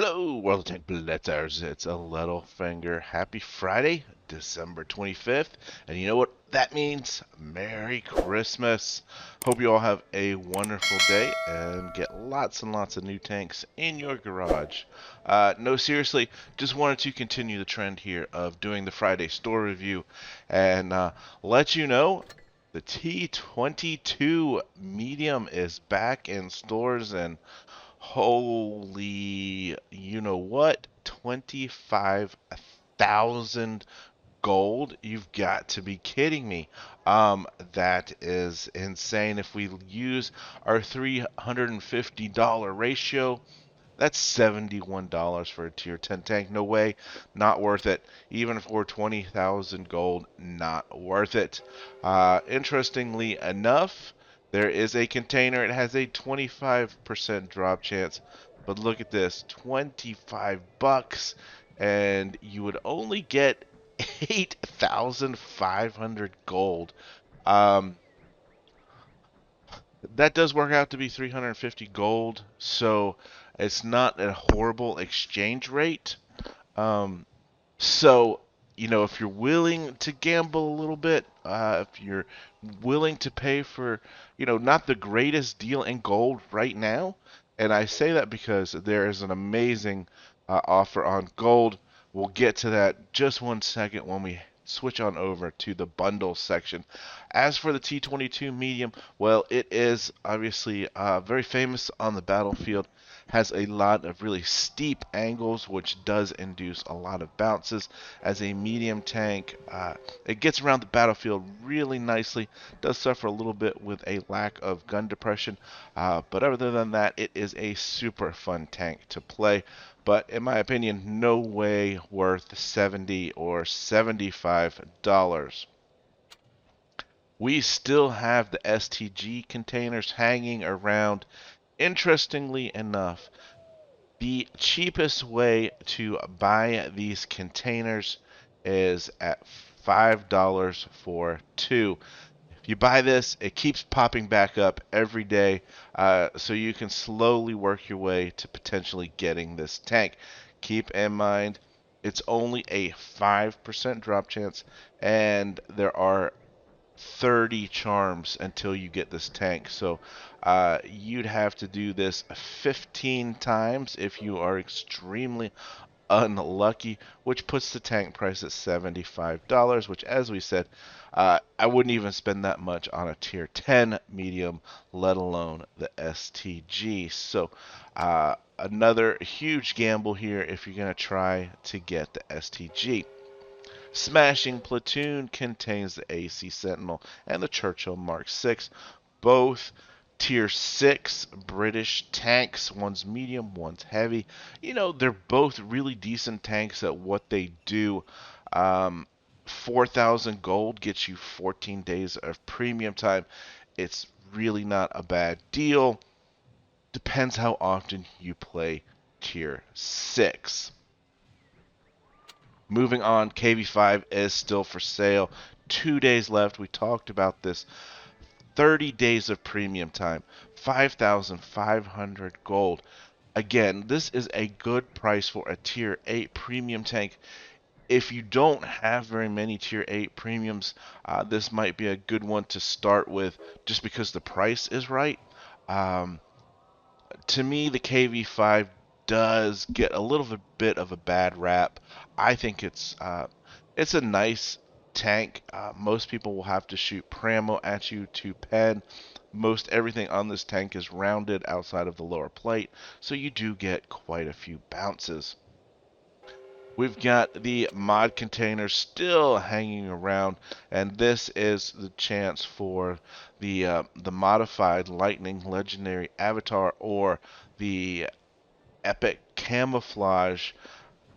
Hello, World Tank Blitzers. It's a Littlefinger. Happy Friday, December 25th. And you know what that means? Merry Christmas. Hope you all have a wonderful day and get lots and lots of new tanks in your garage. No, seriously, just wanted to continue the trend here of doing the Friday store review and let you know the T22 Medium is back in stores and holy, you know what? 25,000 gold? You've got to be kidding me. That is insane. If we use our $350 ratio, that's $71 for a tier 10 tank. No way, not worth it. Even for 20,000 gold, not worth it. Interestingly enough, there is a container. It has a 25% drop chance. But look at this, 25 bucks and you would only get 8,500 gold. Um, that does work out to be 350 gold, so it's not a horrible exchange rate. Um, so, if you're willing to gamble a little bit, if you're willing to pay for, not the greatest deal in gold right now, and I say that because there is an amazing offer on gold. We'll get to that just one second when we switch on over to the bundle section. As for the T22 Medium, well, it is obviously very famous on the battlefield, has a lot of really steep angles, which does induce a lot of bounces. As a medium tank, it gets around the battlefield really nicely, does suffer a little bit with a lack of gun depression, but other than that, it is a super fun tank to play. But in my opinion, no way worth 70 or $75. We still have the STG containers hanging around. Interestingly enough, the cheapest way to buy these containers is at $5 for two. If you buy this, it keeps popping back up every day, so you can slowly work your way to potentially getting this tank. Keep in mind, it's only a 5% drop chance, and there are 30 charms until you get this tank. So you'd have to do this 15 times if you are extremely unlucky, which puts the tank price at $75, which, as we said, I wouldn't even spend that much on a tier 10 medium, let alone the STG. So another huge gamble here if you're going to try to get the STG. Smashing Platoon contains the AC Sentinel and the Churchill Mark 6, both tier 6 British tanks. One's medium, one's heavy. They're both really decent tanks at what they do. 4,000 gold gets you 14 days of premium time. It's really not a bad deal. Depends how often you play tier 6. Moving on, KV5 is still for sale. 2 days left. We talked about this. 30 days of premium time. 5,500 gold. Again, this is a good price for a tier 8 premium tank. If you don't have very many tier 8 premiums, this might be a good one to start with just because the price is right. Um, to me, the KV5 does get a little bit of a bad rap. I think it's a nice tank. Most people will have to shoot Pramo at you to pen. Most everything on this tank is rounded outside of the lower plate, so you do get quite a few bounces. We've got the mod container still hanging around, and this is the chance for the modified Lightning Legendary Avatar or the Epic Camouflage.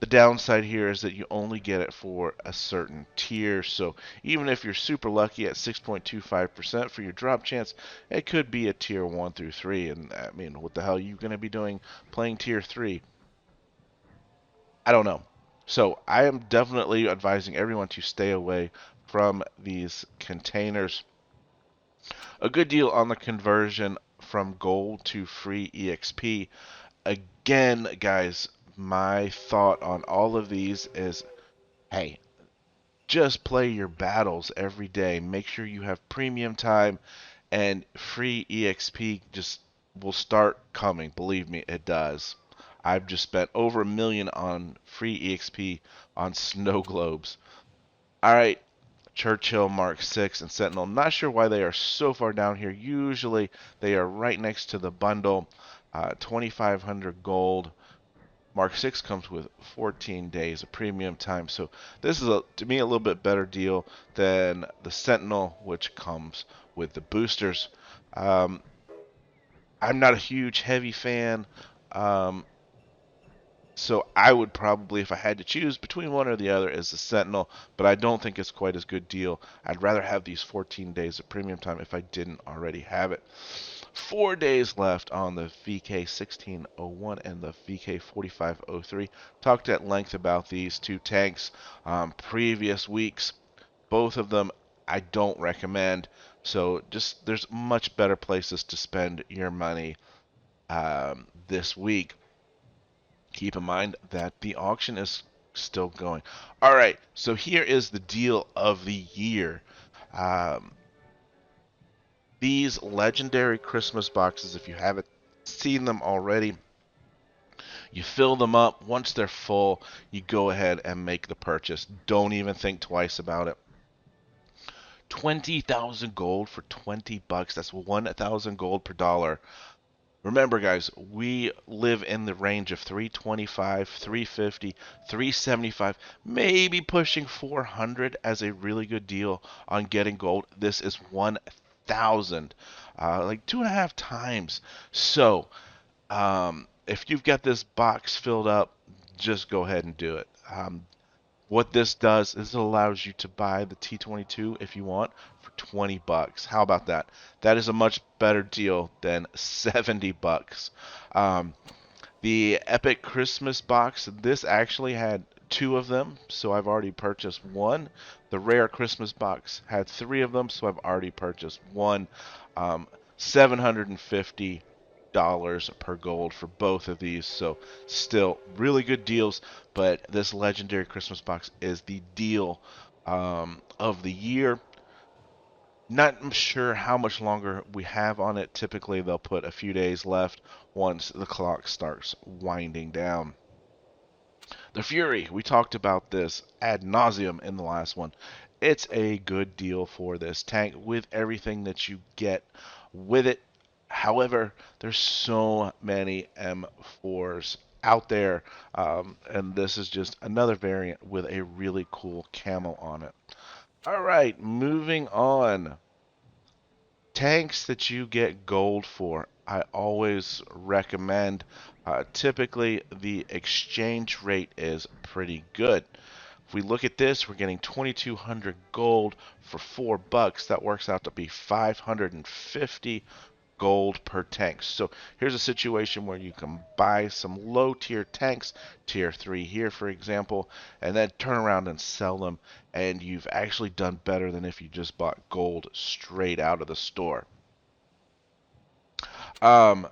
The downside here is that you only get it for a certain tier, so even if you're super lucky at 6.25% for your drop chance, it could be a tier 1 through 3, and I mean, what the hell are you going to be doing playing tier 3? I don't know. So I am definitely advising everyone to stay away from these containers. A good deal on the conversion from gold to free EXP. Again, guys, my thought on all of these is, hey, just play your battles every day. Make sure you have premium time, and free EXP just will start coming. Believe me, it does. I've just spent over $1 million on free EXP on snow globes. All right, Churchill, Mark 6, and Sentinel. Not sure why they are so far down here. Usually they are right next to the bundle. 2,500 gold. Mark 6 comes with 14 days of premium time. So this is, to me, a little bit better deal than the Sentinel, which comes with the boosters. Um, I'm not a huge heavy fan. Um, So I would probably, if I had to choose between one or the other, is the Sentinel, but I don't think it's quite as good deal. I'd rather have these 14 days of premium time if I didn't already have it. 4 days left on the VK1601 and the VK4503. Talked at length about these two tanks previous weeks. Both of them I don't recommend. So just there's much better places to spend your money this week. Keep in mind that the auction is still going. All right, so here is the deal of the year. Um, these legendary Christmas boxes, if you haven't seen them already, you fill them up. Once they're full, you go ahead and make the purchase. Don't even think twice about it. 20,000 gold for 20 bucks. That's 1,000 gold per dollar. Remember, guys, we live in the range of 325, 350, 375, maybe pushing 400 as a really good deal on getting gold. This is 1,000, like 2.5 times. So, if you've got this box filled up, just go ahead and do it. What this does is it allows you to buy the T22 if you want for 20 bucks. How about that? That is a much better deal than 70 bucks. Um, the Epic Christmas box, this actually had two of them, so I've already purchased one. The Rare Christmas box had three of them, so I've already purchased one. 750 dollars per gold for both of these, so still really good deals. But this legendary Christmas box is the deal of the year. Not sure how much longer we have on it. Typically they'll put a few days left once the clock starts winding down. The Fury, we talked about this ad nauseum in the last one. It's a good deal for this tank with everything that you get with it. However, there's so many M4s out there, and this is just another variant with a really cool camo on it. All right, moving on. Tanks that you get gold for, I always recommend. Typically, the exchange rate is pretty good. If we look at this, we're getting 2,200 gold for 4 bucks. That works out to be 550 gold per tank. So here's a situation where you can buy some low tier tanks, tier 3 here for example, and then turn around and sell them, and you've actually done better than if you just bought gold straight out of the store. Um,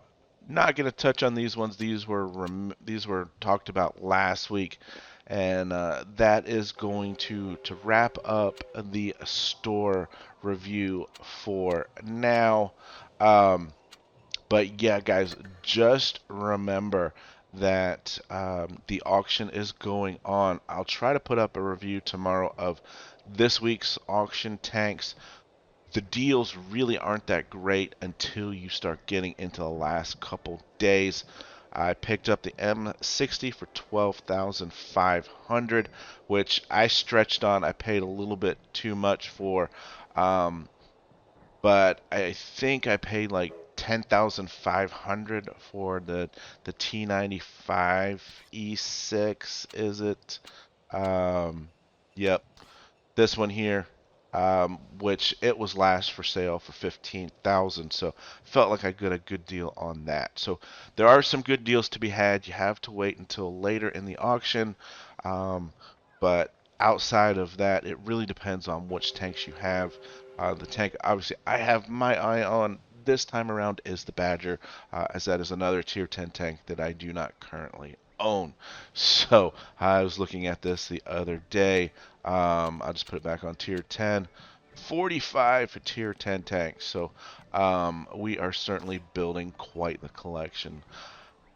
Not going to touch on these ones. These were talked about last week, and that is going to wrap up the store review for now. Um, but yeah, guys, just remember that the auction is going on. I'll try to put up a review tomorrow of this week's auction tanks. The deals really aren't that great until you start getting into the last couple days. I picked up the M60 for 12,500, which I stretched on. I paid a little bit too much for, um, but I think I paid like 10,500 for the T95 E6. Is it? Um, yep, this one here, which it was last for sale for 15,000. So felt like I got a good deal on that. So there are some good deals to be had. You have to wait until later in the auction, um, but outside of that, it really depends on which tanks you have. The tank, obviously, I have my eye on this time around is the Badger, as that is another tier 10 tank that I do not currently own. So I was looking at this the other day. I'll just put it back on tier 10. 45 for tier 10 tanks. So we are certainly building quite the collection.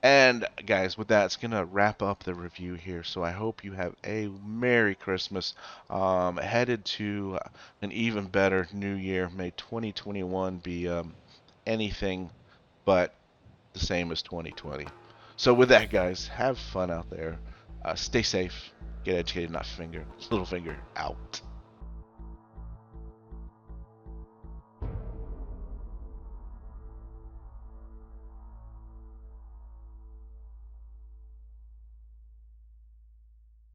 And guys, with that, it's gonna wrap up the review here. So I hope you have a Merry Christmas. Headed to an even better New Year. May 2021 be anything but the same as 2020. So with that, guys, have fun out there. Stay safe. Get educated, not finger. Littlefinger out.